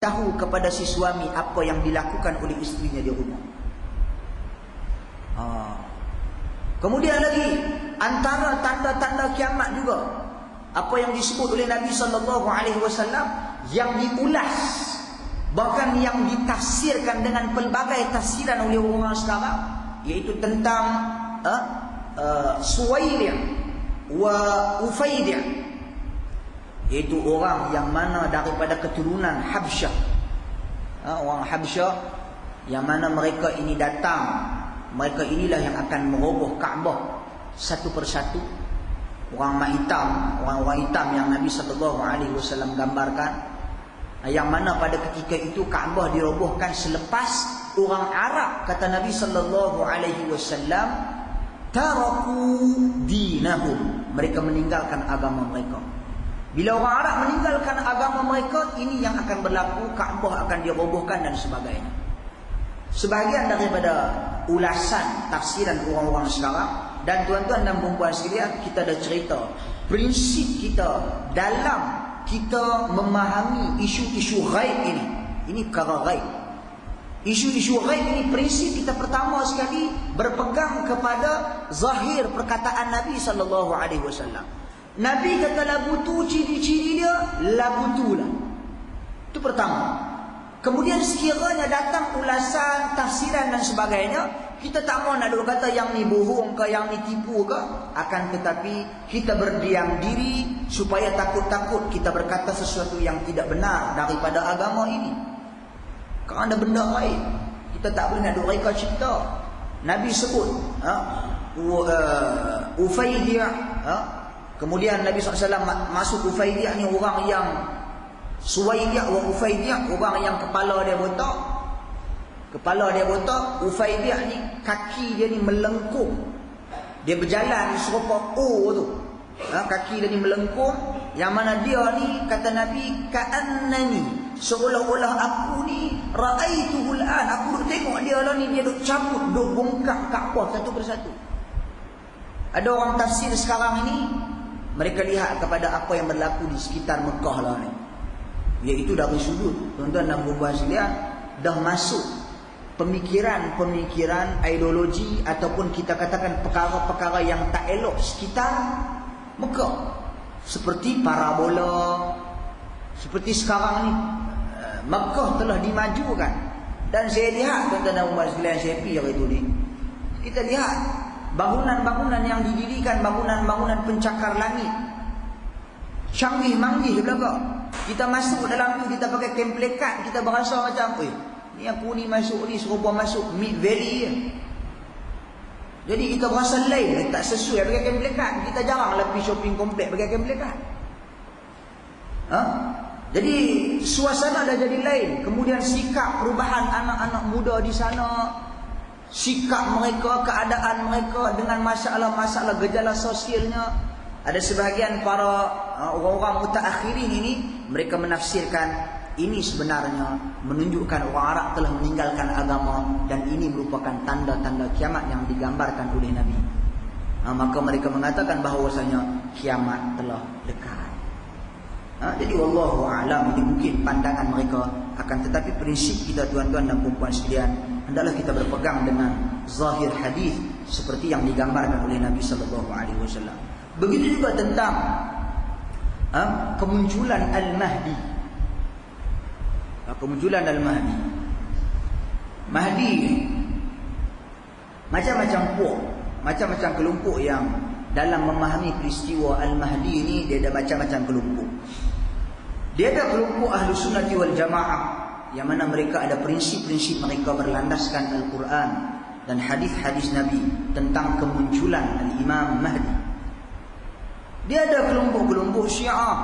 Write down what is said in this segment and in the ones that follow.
tahu kepada si suami apa yang dilakukan oleh isterinya di rumah. Kemudian lagi antara tanda-tanda kiamat juga apa yang disebut oleh Nabi SAW yang diulas, bahkan yang ditafsirkan dengan pelbagai tafsiran oleh orang sekarang, yaitu tentang Suwaidi' wa Ufaidi', yaitu orang yang mana daripada keturunan Habsyah, orang Habsyah yang mana mereka ini datang, mereka inilah yang akan meroboh Kaabah satu persatu. Orang hitam yang Nabi SAW gambarkan, yang mana pada ketika itu Kaabah dirobohkan selepas orang Arab, kata Nabi SAW, taraku dinahum, mereka meninggalkan agama mereka. Bila orang Arab meninggalkan agama mereka, ini yang akan berlaku, Kaabah akan dirobohkan dan sebagainya. Sebahagian daripada ulasan tafsiran orang-orang sekarang, dan tuan-tuan dan perempuan sekalian, kita dah cerita prinsip kita dalam kita memahami isu-isu ghaib ini. Ini perkara ghaib. Isu-isu ghaib ini, prinsip kita pertama sekali berpegang kepada zahir perkataan Nabi SAW. Nabi kata lagu tu, ciri-ciri dia lagu tu lah. Itu pertama. Kemudian sekiranya datang ulasan, tafsiran dan sebagainya, kita tak mau nak duk kata yang ni bohong ke, yang ni tipu ke. Akan tetapi kita berdiam diri supaya takut-takut kita berkata sesuatu yang tidak benar daripada agama ini. Kerana benda lain, kita tak boleh nak duk reka cipta. Nabi sebut Ufaidi', kemudian Nabi SAW masuk Ufaidi' ni orang yang Suwaidi' wa Ufaidi', orang yang kepala dia botak. Kepala dia botak. Ufaidi' ni kaki dia ni melengkung. Dia berjalan serupa O tu. Kaki dia ni melengkung. Yang mana dia ni, kata Nabi, ka'annani, seolah-olah aku ni ra'aituhul an, aku duk tengok dia lah ni, dia duk cabut, duk bongkar Kaabah satu persatu. Ada orang tafsir sekarang ini, mereka lihat kepada apa yang berlaku di sekitar Mekah lah ni, iaitu dari sudut, tuan-tuan dan perempuan sekalian, dah masuk pemikiran-pemikiran, ideologi ataupun kita katakan perkara-perkara yang tak elok sekitar Mekah. Seperti parabola. Seperti sekarang ni Mekah telah dimajukan. Dan saya lihat, tuan-tuan dan perempuan sekalian, saya pergi hari itu ni, kita lihat bangunan-bangunan yang didirikan, bangunan-bangunan pencakar langit, canggih manggih belaka. Kita masuk dalam tu, kita pakai kemplekat, kita berasa macam, ni aku ni masuk ni serupa masuk Mid Valley je. Jadi kita berasa lain, tak sesuai pakai kemplekat. Kita jaranglah pergi shopping komplek pakai kemplekat. Jadi suasana dah jadi lain. Kemudian sikap perubahan anak-anak muda di sana, sikap mereka, keadaan mereka dengan masalah-masalah gejala sosialnya. Ada sebahagian para orang-orang mutaakhirin ini, mereka menafsirkan ini sebenarnya menunjukkan orang Arab telah meninggalkan agama, dan ini merupakan tanda-tanda kiamat yang digambarkan oleh Nabi. Maka mereka mengatakan bahawasanya kiamat telah dekat. Jadi wallahu a'lam, ini mungkin pandangan mereka. Akan tetapi prinsip kita, tuan-tuan dan perempuan sekalian, hendaklah kita berpegang dengan zahir hadis seperti yang digambarkan oleh Nabi SAW. Begitu juga tentang kemunculan Al-Mahdi. Kemunculan Al-Mahdi. Mahdi macam-macam macam-macam kelompok yang dalam memahami peristiwa Al-Mahdi ini, dia ada macam-macam kelompok. Dia ada kelompok Ahlus Sunnati wal Jamaah, yang mana mereka ada prinsip-prinsip mereka berlandaskan Al-Quran dan hadis-hadis Nabi tentang kemunculan Al-Imam Mahdi. Dia ada kelompok-kelompok Syiah,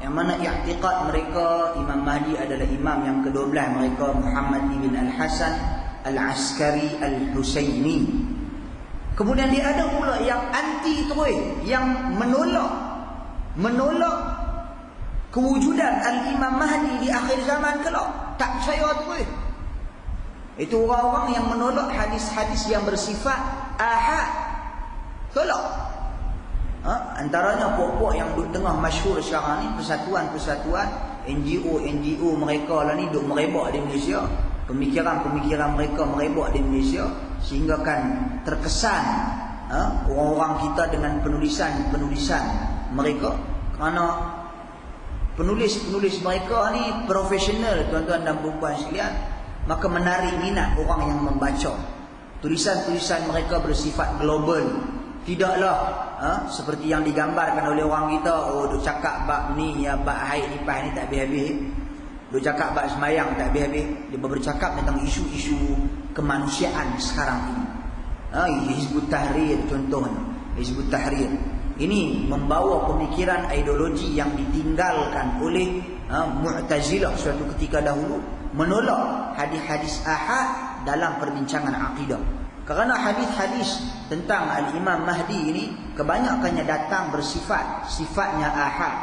yang mana i'tiqad mereka Imam Mahdi adalah imam yang ke-12 mereka, Muhammad ibn Al-Hasan Al-Askari Al-Husaini. Kemudian dia ada pula yang anti terus, yang menolak kewujudan Al-Imam Mahdi di akhir zaman kelak. Tak percaya terus. Itu orang-orang yang menolak hadis-hadis yang bersifat ahad. Tolak. Antaranya puak-puak yang tengah masyhur sekarang ni, persatuan-persatuan NGO mereka lah ni duk merebak di Malaysia. Pemikiran-pemikiran mereka merebak di Malaysia sehingga kan terkesan orang-orang kita dengan penulisan mereka, kerana penulis mereka ni profesional tuan-tuan dan puan-puan sekalian, maka menarik minat orang yang membaca. Tulisan-tulisan mereka bersifat global, tidaklah seperti yang digambarkan oleh orang kita. Duk cakap bab ni ya, bab haid nifas ni tak habis-habis, duk cakap bab semayang tak habis-habis. Dia bercakap tentang isu-isu kemanusiaan sekarang ini. Hizbut Tahrir contohnya, Hizbut Tahrir ini membawa pemikiran ideologi yang ditinggalkan oleh Mu'tazilah suatu ketika dahulu, menolak hadis-hadis ahad dalam perbincangan akidah. Kerana hadis-hadis tentang Al-Imam Mahdi ini kebanyakannya datang sifatnya ahad.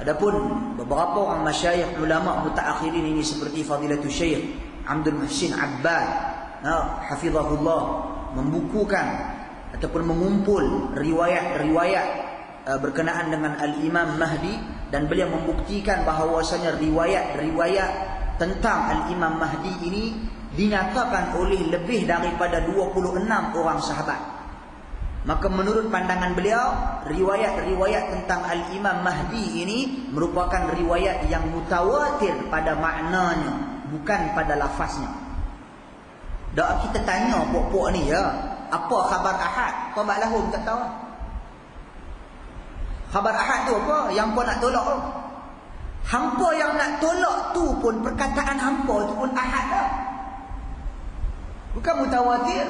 Adapun beberapa orang masyayikh ulama mutaakhirin ini seperti Fadilatul Syekh Abdul Muhsin Abbad hafizahullah membukukan ataupun mengumpul riwayat-riwayat berkenaan dengan Al-Imam Mahdi, dan beliau membuktikan bahawasanya riwayat-riwayat tentang Al-Imam Mahdi ini dinyatakan oleh lebih daripada 26 orang sahabat. Maka menurut pandangan beliau, riwayat-riwayat tentang Al-Imam Mahdi ini merupakan riwayat yang mutawatir pada maknanya, bukan pada lafaznya. Dak kita tanya pok-pok ni ya, apa khabar ahad? Kau bak lahum tak tahu. Khabar ahad tu apa? Yang kau nak tolak tu. Hampa yang nak tolak tu pun perkataan hampa tu pun ahad dah. Bukan mutawatir.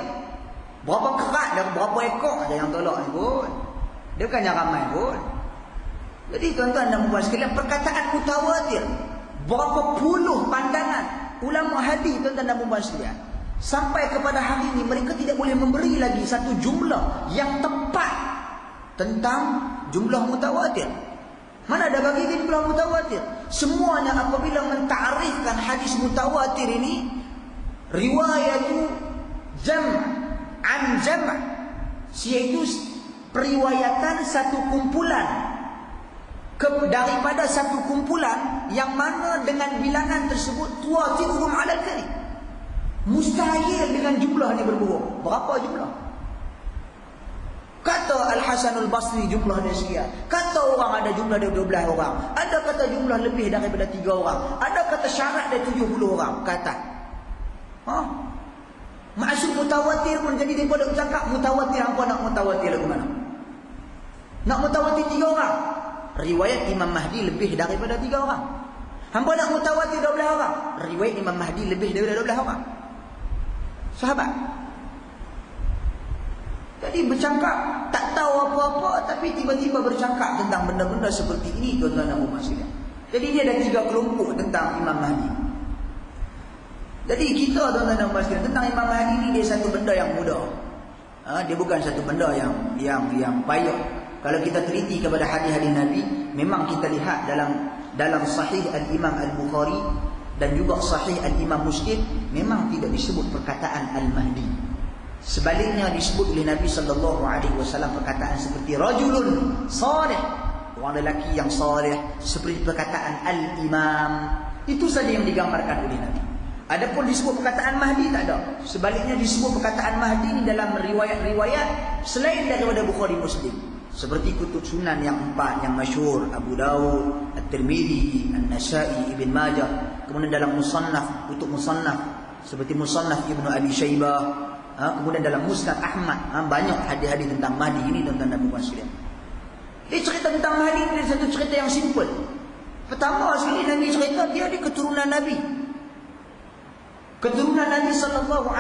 Berapa kerat dan berapa ekor ada yang tolak ni pun. Dia bukannya ramai pun. Jadi tuan-tuan dan puan sekalian, perkataan mutawatir, berapa puluh pandangan ulama hadis tuan-tuan dan puan sekalian, sampai kepada hari ini mereka tidak boleh memberi lagi satu jumlah yang tepat tentang jumlah mutawatir. Mana ada bagi jumlah mutawatir? Semuanya apabila mentarifkan hadis mutawatir ini, riwayatu an jam', iaitu periwayatan satu kumpulan daripada satu kumpulan yang mana dengan bilangan tersebut tuatiruhum 'alal kadhib. Mustahil dengan jumlah ni berbohong. Berapa jumlah? Kata Al-Hasanul Basri jumlah dia sekian. Kata orang ada jumlah dia 12 orang. Ada kata jumlah lebih daripada 3 orang. Ada kata syarat dia 70 orang. Kata. Maksud mutawatir pun jadi daripada bercakap mutawatir. Hampa nak mutawatir lagu mana? Nak mutawatir 3 orang. Riwayat Imam Mahdi lebih daripada 3 orang. Hampa nak mutawatir 12 orang. Riwayat Imam Mahdi lebih daripada 12 orang. Sahabat. Jadi bercakap tak tahu apa-apa, tapi tiba-tiba bercakap tentang benda-benda seperti ini tuan-tuan dan puan sekalian. Jadi dia ada 3 kelompok tentang Imam Mahdi. Jadi kita tuan-tuan dan puan sekalian, tentang Imam Mahdi ini dia satu benda yang mudah. Dia bukan satu benda yang payah. Kalau kita teliti kepada hadis-hadis Nabi, memang kita lihat dalam Sahih Al-Imam Al-Bukhari dan juga Sahih Al-Imam Muslim memang tidak disebut perkataan Al-Mahdi. Sebaliknya disebut oleh Nabi SAW perkataan seperti rajulun salih, orang lelaki yang salih, seperti perkataan Al-Imam. Itu saja yang digambarkan oleh Nabi. Adapun disebut perkataan Mahdi tak ada. Sebaliknya disebut perkataan Mahdi ini dalam riwayat-riwayat selain daripada Bukhari Muslim, seperti kutub sunan yang 4 yang masyhur, Abu Dawud, At-Tirmidzi, An-Nasa'i, Ibn Majah. Kemudian dalam musannaf, kutub musannaf seperti musannaf Ibnu Abi Syaibah. Kemudian dalam Musnad Ahmad, banyak hadis-hadis tentang Mahdi ini tuan-tuan dan puan sekalian. Dia cerita tentang Mahdi ini satu cerita yang simple. Pertama sekali Nabi cerita dia keturunan Nabi. Keturunan Nabi SAW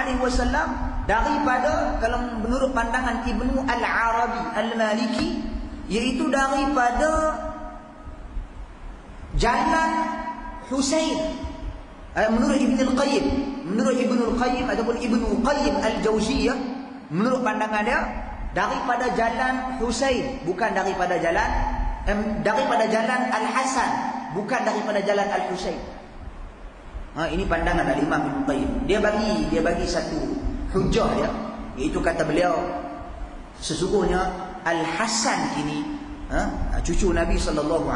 daripada, kalau menurut pandangan Ibnu Al-Arabi Al-Maliki, iaitu daripada jalan Husain. Menurut Ibnu Al-Qayyim ataupun Ibnu Qayyim Al-Jauziyah, menurut pandangan dia daripada jalan Husain, bukan daripada jalan Al-Hasan, bukan daripada jalan Al-Husain. Ini pandangan Al-Imam Ibnu Qayyim. Dia bagi satu hujah dia, iaitu kata beliau, sesungguhnya Al-Hasan ini cucu Nabi SAW,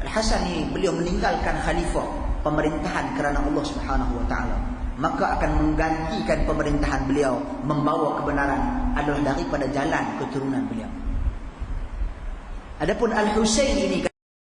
Al-Hasan ni beliau meninggalkan khalifah pemerintahan kerana Allah Subhanahu wa taala, maka akan menggantikan pemerintahan beliau, membawa kebenaran adalah daripada jalan keturunan beliau. Adapun Al-Husain ini